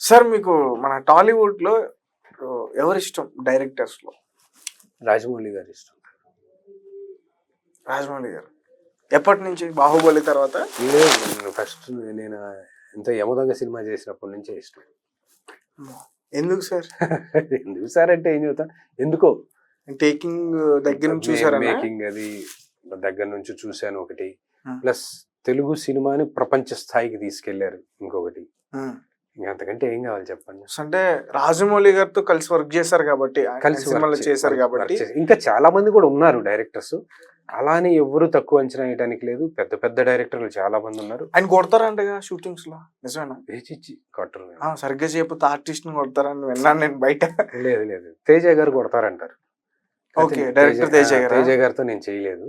సార్, మీకు మన టాలీవుడ్ లో ఎవరిష్టం డైరెక్టర్స్ లో? రాజమౌళి గారు ఇష్టం. రాజమౌళి గారు ఎప్పటి నుంచి? బాహుబలి తర్వాత? ఫస్ట్ నేను ఎంత యమదొంగ సినిమా చేసినప్పటి నుంచే ఇష్టం. ఎందుకు సార్? ఎందుకు సార్ అంటే ఏం చెబుతా, ఎందుకో టేకింగ్ దగ్గర నుంచి చూసారా? మేకింగ్ అది దగ్గర నుంచి చూశాను ఒకటి, ప్లస్ తెలుగు సినిమాని ప్రపంచ స్థాయికి తీసుకెళ్లారు ఇంకొకటి. అంతకంటే ఏం కావాలి చెప్పండి. అంటే రాజమౌళి గారితో కలిసి వర్క్ చేశారు కాబట్టి, చేశారు కాబట్టి. ఇంకా చాలా మంది కూడా ఉన్నారు డైరెక్టర్స్, అలానే ఎవరు తక్కువ అంచనా వేయడానికి లేదు. పెద్ద పెద్ద డైరెక్టర్లు చాలా మంది ఉన్నారు. ఆయన కొడతారంటగా షూటింగ్స్ లో, నిజమేనా? కొట్టరు, సరిగ్గా చేయకపోతే ఆర్టిస్ట్ ని కొడతారని విన్నాను నేను బయట. లేదు, తేజ గారు కొడతారంటారు. ఓకే, డైరెక్టర్ తేజ గారితో నేను చేయలేదు.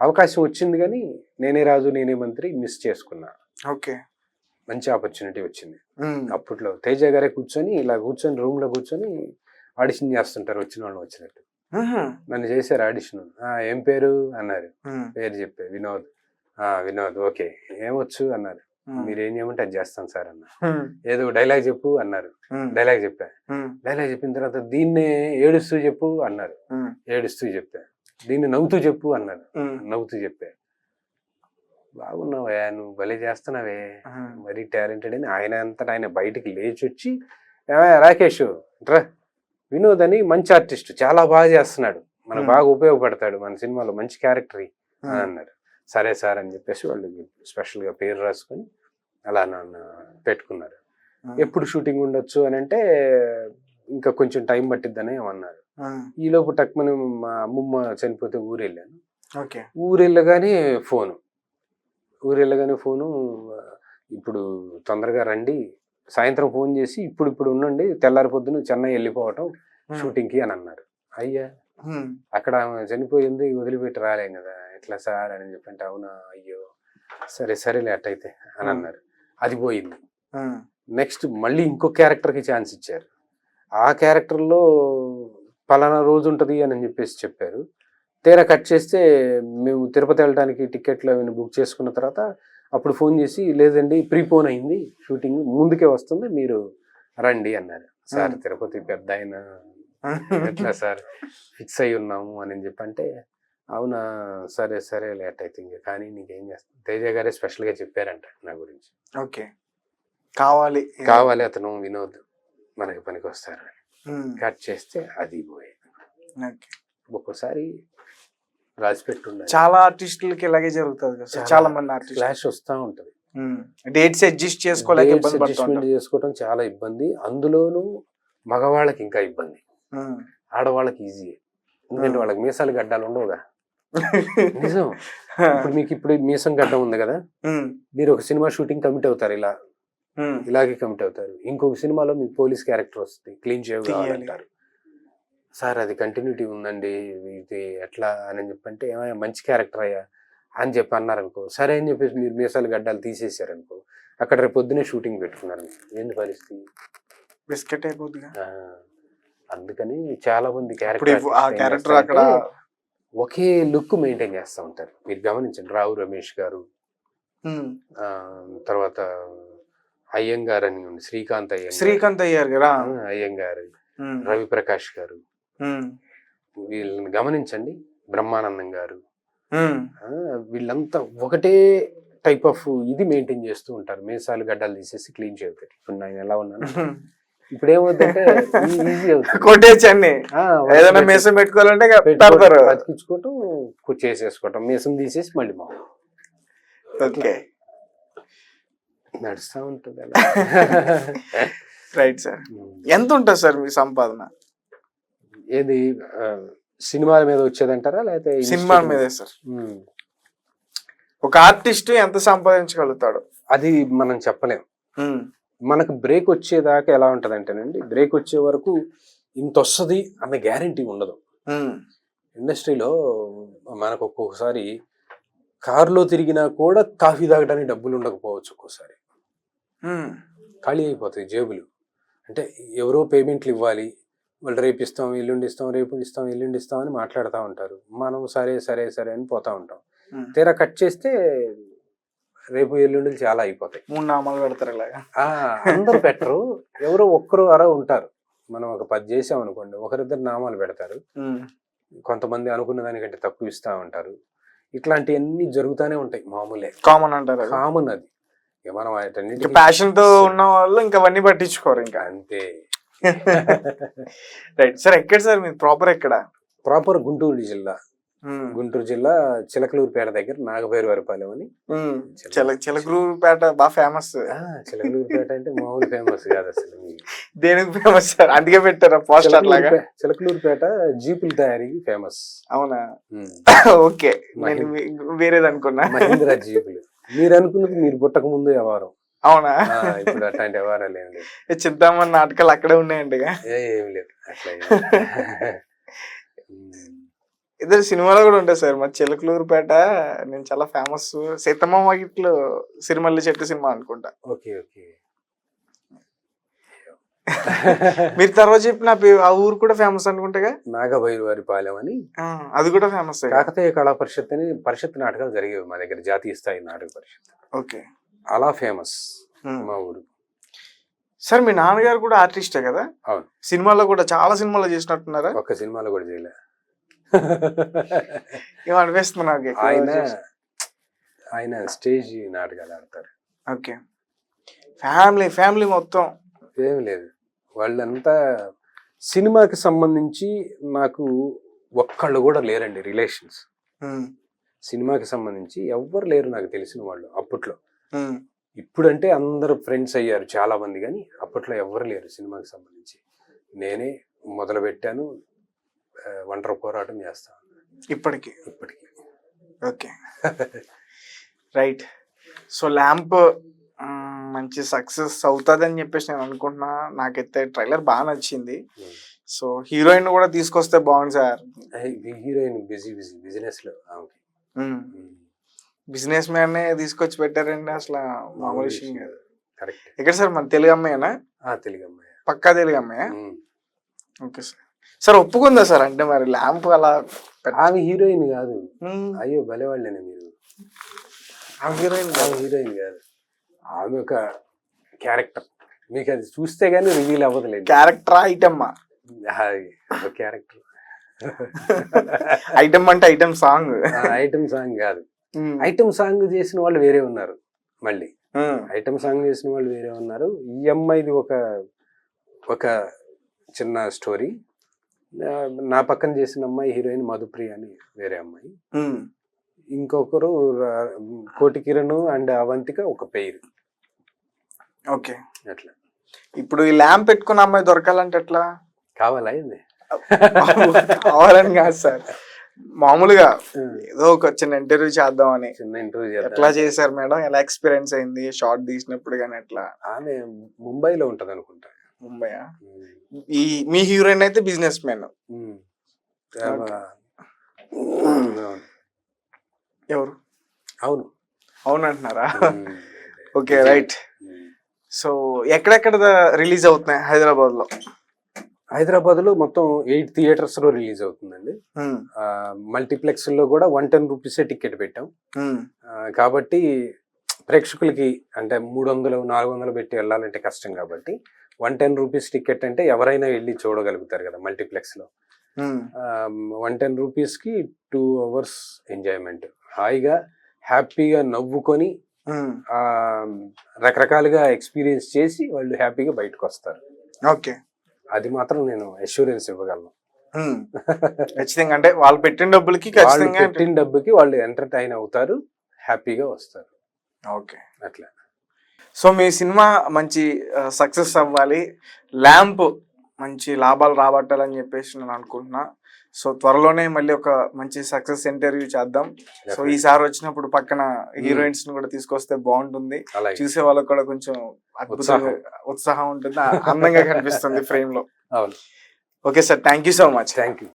అవకాశం వచ్చింది కానీ నేనే రాజు నేనే మంత్రి మిస్ చేసుకున్నా. ఓకే, మంచి ఆపర్చునిటీ వచ్చింది. అప్పట్లో తేజ గారే కూర్చొని రూమ్ లో కూర్చొని ఆడిషన్ చేస్తుంటారు, వచ్చిన వాళ్ళు వచ్చినట్టు. నన్ను చేశారు ఆడిషన్. ఏం పేరు అన్నారు, పేరు చెప్పే వినోద్. ఓకే, ఏమొచ్చు అన్నారు. మీరు ఏం చేయమంటే అది చేస్తాను సార్ అన్న. ఏదో డైలాగ్ చెప్పు అన్నారు, డైలాగ్ చెప్పా. డైలాగ్ చెప్పిన తర్వాత దీన్నే ఏడుస్తూ చెప్పు అన్నారు, ఏడుస్తూ చెప్పా. దీన్ని నవ్వుతూ చెప్పు అన్నారు, నవ్వుతూ చెప్పా. బాగున్నావే, నువ్వు భలే చేస్తున్నావే, మరీ టాలెంటెడ్ అని ఆయన అంతటా ఆయన బయటికి లేచి వచ్చి, రాకేష్ రా, వినోద్ అని మంచి ఆర్టిస్ట్, చాలా బాగా చేస్తున్నాడు, మనకు బాగా ఉపయోగపడతాడు మన సినిమాలో, మంచి క్యారెక్టర్ అని అన్నారు. సరే సార్ అని చెప్పేసి వాళ్ళు స్పెషల్ గా పేరు రాసుకొని అలా నన్ను పెట్టుకున్నారు. ఎప్పుడు షూటింగ్ ఉండొచ్చు అని అంటే ఇంకా కొంచెం టైం పట్టిద్దని ఏమన్నారు. ఈ లోపు టక్మని మా అమ్మమ్మ చనిపోతే ఊరు వెళ్ళాను. ఊరు వెళ్ళగానే ఫోను ఇప్పుడు తొందరగా రండి, సాయంత్రం ఫోన్ చేసి ఇప్పుడు ఉండండి, తెల్లారి పొద్దున చెన్నై వెళ్ళిపోవటం షూటింగ్కి అని అన్నారు. అయ్యా, అక్కడ చనిపోయింది వదిలిపెట్టి రాలేం కదా, ఎట్లా సార్ అని చెప్పంటే, అవునా, అయ్యో సరేలే అట్టయితే అని అన్నారు. అది పోయింది. నెక్స్ట్ మళ్ళీ ఇంకో క్యారెక్టర్కి ఛాన్స్ ఇచ్చారు. ఆ క్యారెక్టర్లో పలానా రోజు ఉంటుంది అని చెప్పేసి చెప్పారు. తీరా కట్ చేస్తే మేము తిరుపతి వెళ్ళడానికి టికెట్లు అవన్నీ బుక్ చేసుకున్న తర్వాత అప్పుడు ఫోన్ చేసి, లేదండి ప్రీపోన్ అయింది, షూటింగ్ ముందుకే వస్తుంది, మీరు రండి అన్నారు. సార్ తిరుపతి పెద్ద ఆయన ఎట్లా సార్ ఫిక్స్ అయి ఉన్నాము అని చెప్పంటే, అవునా సరే సరే లేట్ అయితే ఇంకా కానీ నీకేం చేస్తాం, తేజ గారే స్పెషల్ గా చెప్పారంట నా గురించి. ఓకే, కావాలి కావాలి అతను వినోద్ మనకి పనికి వస్తారు కట్ చేస్తే అది పోయేది. ఒక్కోసారి రాసి పెట్టుండాలి. చాలా ఆర్టిస్టులకి ఇలాగే జరుగుతుంది కదా, చాలా మంది ఆర్టిస్ట్ క్లాష్ వస్తూ ఉంటది. డేట్స్ అడ్జస్ట్ చేసుకోలేక అడ్జస్ట్మెంట్ చేసుకోవడం చాలా ఇబ్బంది. అందులోనూ మగవాళ్ళకి ఇంకా ఇబ్బంది, ఆడవాళ్ళకి ఈజీ. ఎందుకంటే వాళ్ళకి మీసాలు గడ్డాలు ఉండవుగా. నిజం. ఇప్పుడు మీకు ఇప్పుడు మీసం గడ్డం ఉంది కదా, మీరు ఒక సినిమా షూటింగ్ కమిట్ అవుతారు, ఇలాగే కమిట్ అవుతారు. ఇంకొక సినిమాలో మీకు పోలీస్ క్యారెక్టర్ వస్తుంది, క్లీన్ షేవ్ కావాలంటారు. సార్ అది కంటిన్యూటీ ఉందండి, ఇది ఎట్లా అని చెప్పంటే ఏమైనా మంచి క్యారెక్టర్ అయ్యా అని చెప్పి అన్నారనుకో, సరే అని చెప్పేసి మీరు మీసాలు గడ్డాలు తీసేసారనుకో, అక్కడ రేపు పొద్దునే షూటింగ్ పెట్టుకున్నారు. ఏంది పరిస్థితి? బిస్కెట్ అయిపోతుంది. అందుకని చాలా మంది క్యారెక్టర్ అక్కడ ఒకే లుక్ మెయింటైన్ చేస్తూ ఉంటారు. మీరు గమనించండి, రావు రమేష్ గారు, తర్వాత అయ్యంగారు అని ఉంది, శ్రీకాంత్ అయ్యారు కదా, అయ్యంగారు, రవి ప్రకాష్ గారు, వీళ్ళని గమనించండి, బ్రహ్మానందం గారు, వీళ్ళంతా ఒకటే టైప్ ఆఫ్ ఇది మెయింటైన్ చేస్తూ ఉంటారు. మీసాలు గడ్డలు తీసేసి క్లీన్ చేయబెట్టి. ఇప్పుడు నేను ఎలా ఉన్నాను, ఇప్పుడు ఏమవుతుందంటే ఈజీ అవుతుంది, కొట్టేయచ్చండి. ఏదైనా మీసం పెట్టుకోవాలంటే బతికించుకోవటం, చేసేసుకోవటం, మీసం తీసేసి మళ్ళీ మా నడుస్తూ ఉంటుంది అలా. Right sir. ఎంత ఉంటుంది సార్ మీ సంపాదన? ఏది సినిమాల మీద వచ్చేదంటారా లేకపోతే సినిమాల మీదే సార్? ఒక ఆర్టిస్ట్ ఎంత సంపాదించగలుగుతాడు అది మనం చెప్పలేం. మనకు బ్రేక్ వచ్చేదాకా ఎలా ఉంటది అంటేనండి, బ్రేక్ వచ్చే వరకు ఇంత వస్తుంది అన్న గ్యారంటీ ఉండదు. ఇండస్ట్రీలో మనకు ఒక్కొక్కసారి కారులో తిరిగినా కూడా కాఫీ తాగడానికి డబ్బులు ఉండకపోవచ్చు, ఒక్కోసారి ఖాళీ అయిపోతాయి జేబులు. అంటే ఎవరో పేమెంట్లు ఇవ్వాలి, వాళ్ళు రేపు ఇస్తాం, ఎల్లుండి ఇస్తాం, రేపు ఇస్తాం, ఎల్లుండి ఇస్తాం అని మాట్లాడుతూ ఉంటారు. మనం సరే సరే సరే అని పోతా ఉంటాం. తీరా కట్ చేస్తే రేపు ఎల్లుండి చాలా అయిపోతాయి. 3 నామాలు పెడతారు ఇలాగా. అందరు పెట్టరు, ఎవరో ఒక్కరు అరా ఉంటారు. మనం ఒక 10 చేసాం అనుకోండి, ఒకరిద్దరు నామాలు పెడతారు. కొంతమంది అనుకున్న దానికంటే తక్కువ ఇస్తా ఉంటారు. ఇట్లాంటివన్నీ జరుగుతూనే ఉంటాయి, మామూలే, కామన్ అంటారు. కామన్ అది. మనం ప్యాషన్ తో ఉన్న వాళ్ళు ఇంకా అవన్నీ పట్టించుకోరు, ఇంకా అంతే. Right sir. ఎక్కడ సార్ మీరు ప్రాపర్? ఎక్కడ? ప్రాపర్ గుంటూరు జిల్లా. గుంటూరు జిల్లా చిలకలూరుపేట దగ్గర నాగభైరవరపాలెం అని. చిలకలూరుపేట బాగా ఫేమస్. చిలకలూరుపేట అంటే మామూలు ఫేమస్ కాదు అసలు. దేనికి ఫేమస్ సార్? అందుకే పెట్టారా పోస్టర్ లాగా? చిలకలూరుపేట జీపుల తయారీకి ఫేమస్. అవునా? ఓకే, నేను వేరేది అనుకున్నా. మహీంద్రా జీపులు. మీరు అనుకున్నది మీరు పుట్టక ముందు వ్యవహారం. అవునా? ఇప్పుడు అట్లాంటి వ్యవహారాలు ఏం లేవు. చింతామణి నాటకాలు అక్కడే ఉన్నాయండి. ఏం లేవు అట్లా. ఇద్దరు సినిమాలో కూడా ఉంటాయి సార్. మా చిలకలూరుపేట నేను చాలా ఫేమస్. సీతమ్మ వాకిట్లో సిరిమల్లి చెట్టు సినిమా అనుకుంటా. Okay okay. మీరు తర్వాత చెప్పిన ఆ ఊరు కూడా ఫేమస్ అనుకుంటా. నాగభైరవరపాలెం అని, అది కూడా ఫేమస్. కాకతీయ కళా పరిషత్ అని పరిషత్ నాటకాలు జరిగేవి మా దగ్గర, జాతీయ స్థాయి నాటక పరిషత్. ఓకే, అలా ఫేమస్ మా ఊరు. సార్ మీ నాన్నగారు కూడా ఆర్టిస్టే కదా? అవును. సినిమాలో కూడా చాలా సినిమాలో చేసినట్టున్నారా? ఒక్క సినిమాలో కూడా చేయలే. ఏమనిపిస్తుంది నాకు. ఆయన స్టేజ్ నాటకాలు ఆడతారు. ఓకే, ఫ్యామిలీ మొత్తం ఏం లేదు. వాళ్ళంతా సినిమాకి సంబంధించి నాకు ఒక్కళ్ళు కూడా లేరండి రిలేషన్స్. సినిమాకి సంబంధించి ఎవ్వరు లేరు నాకు తెలిసిన వాళ్ళు అప్పట్లో. ఇప్పుడంటే అందరూ ఫ్రెండ్స్ అయ్యారు చాలా మంది, కానీ అప్పట్లో ఎవ్వరు లేరు సినిమాకి సంబంధించి. నేనే మొదలు పెట్టాను, ఒంటరి పోరాటం చేస్తాను ఇప్పటికి. Okay, right. సో ల్యాంప్ మంచి సక్సెస్ అవుతుంది అని చెప్పేసి నేను అనుకుంటున్నా. నాకైతే ట్రైలర్ బాగా నచ్చింది. సో హీరోయిన్ కూడా తీసుకొస్తే బాగుంది సార్. హీరోయిన్ బిజినెస్ లో బిజినెస్ మ్యాన్ తీసుకొచ్చి పెట్టారండి, అసలు మామూలు విషయం కాదు. ఎక్కడ సార్? మన తెలుగు అమ్మాయినా? తెలుగు అమ్మాయి, పక్కా తెలుగు అమ్మాయా? Okay sir. సార్ ఒప్పుకుందా సార్? అంటే మరి ల్యాంప్ అలా. ఆమె హీరోయిన్ కాదు. అయ్యో భలేవాళ్ళేనా మీరు. ఆమె హీరోయిన్ కాదు. ఆమె ఒక క్యారెక్టర్. మీకు అది చూస్తే గానీ రివీల్ అవ్వదులేదు. క్యారెక్టర్ ఐటమ్ క్యారెక్టర్ ఐటమ్ అంటే ఐటమ్ సాంగ్. ఐటమ్ సాంగ్ కాదు, ఐటమ్ సాంగ్ చేసిన వాళ్ళు వేరే ఉన్నారు. మళ్ళీ ఐటమ్ సాంగ్ చేసిన వాళ్ళు వేరే ఉన్నారు. ఈ అమ్మాయిది ఒక చిన్న స్టోరీ. నా పక్కన చేసిన అమ్మాయి హీరోయిన్ మధుప్రియ అని వేరే అమ్మాయి. ఇంకొకరు కోటి కిరణ్ అండ్ అవంతిక ఒక పేరు. ఓకే, అట్లా. ఇప్పుడు ఈ ల్యాంప్ పెట్టుకున్న అమ్మాయి దొరకాలంటే ఎట్లా? కావాలా ఏంది? కావాలని కాదు సార్, మామూలుగా ఏదో ఒక చిన్న ఇంటర్వ్యూ చేద్దామని. చిన్న ఇంటర్వ్యూ ఎట్లా చేశారు మేడం, ఎలా ఎక్స్పీరియన్స్ అయింది షార్ట్ తీసినప్పుడు కానీ ఎట్లా? ఆమె ముంబైలో ఉంటది అనుకుంటా. ముంబై? ఈ మీ హీరోయిన్ అయితే బిజినెస్ మ్యాన్. ఎవరు? అవును అవును అంటున్నారా? Okay, right. సో ఎక్కడెక్కడ రిలీజ్ అవుతున్నాయి హైదరాబాద్ లో? హైదరాబాద్ లో మొత్తం 8 థియేటర్స్ లో రిలీజ్ అవుతుందండి. మల్టీప్లెక్స్ లో కూడా 110 రూపీసే టికెట్ పెట్టాం. కాబట్టి ప్రేక్షకులకి అంటే 300-400 పెట్టి వెళ్ళాలంటే కష్టం. కాబట్టి 110 రూపీస్ టికెట్ అంటే ఎవరైనా వెళ్ళి చూడగలుగుతారు కదా మల్టీప్లెక్స్ లో. 110 రూపీస్ కి 2 hours ఎంజాయ్మెంట్, హాయిగా హ్యాపీగా నవ్వుకొని రకరకాలుగా ఎక్స్పీరియన్స్ చేసి వాళ్ళు హ్యాపీగా బయటకు వస్తారు. ఓకే, అది మాత్రం నేను అష్యూరెన్స్ ఇవ్వగలను. ఖచ్చితంగా, అంటే వాళ్ళు పెట్టిన డబ్బులకి పెట్టిన డబ్బుకి వాళ్ళు ఎంటర్టైన్ అవుతారు, హ్యాపీగా వస్తారు. ఓకే, అట్లా. సో మీ సినిమా మంచి సక్సెస్ అవ్వాలి, ల్యాంప్ మంచి లాభాలు రాబట్టాలని చెప్పేసి నేను అనుకుంటున్నా. సో త్వరలోనే మళ్ళీ ఒక మంచి సక్సెస్ ఇంటర్వ్యూ చేద్దాం. సో ఈసారి వచ్చినప్పుడు పక్కన హీరోయిన్స్ ని కూడా తీసుకొస్తే బాగుంటుంది. చూసే వాళ్ళకి కూడా కొంచెం అద్భుతంగా ఉత్సాహం ఉంటుంది, అందంగా కనిపిస్తుంది ఫ్రేమ్ లో. Okay sir, thank you so much. Thank you.